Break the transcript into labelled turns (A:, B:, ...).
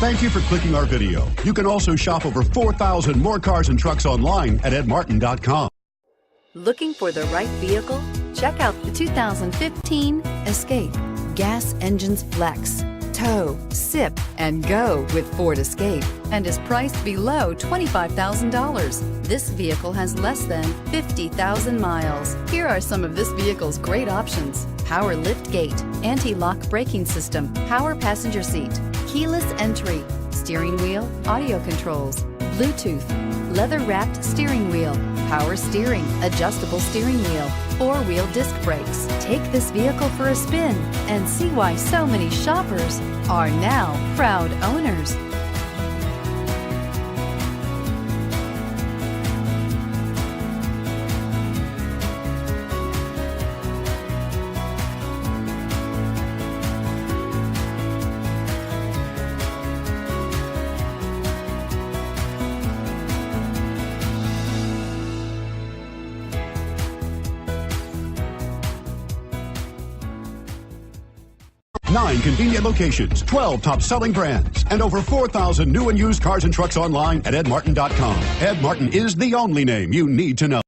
A: Thank you for clicking our video. You can also shop over 4,000 more cars and trucks online at edmartin.com.
B: Looking for the right vehicle? Check out the 2015 Escape. Gas engines flex, tow, sip, and go with Ford Escape, and is priced below $25,000. This vehicle has less than 50,000 miles. Here are some of this vehicle's great options: power lift gate, anti-lock braking system, power passenger seat, keyless entry, steering wheel audio controls, Bluetooth, leather-wrapped steering wheel, power steering, adjustable steering wheel, four-wheel disc brakes. Take this vehicle for a spin and see why so many shoppers are now proud owners.
A: Nine convenient locations, 12 top-selling brands, and over 4,000 new and used cars and trucks online at edmartin.com. Ed Martin is the only name you need to know.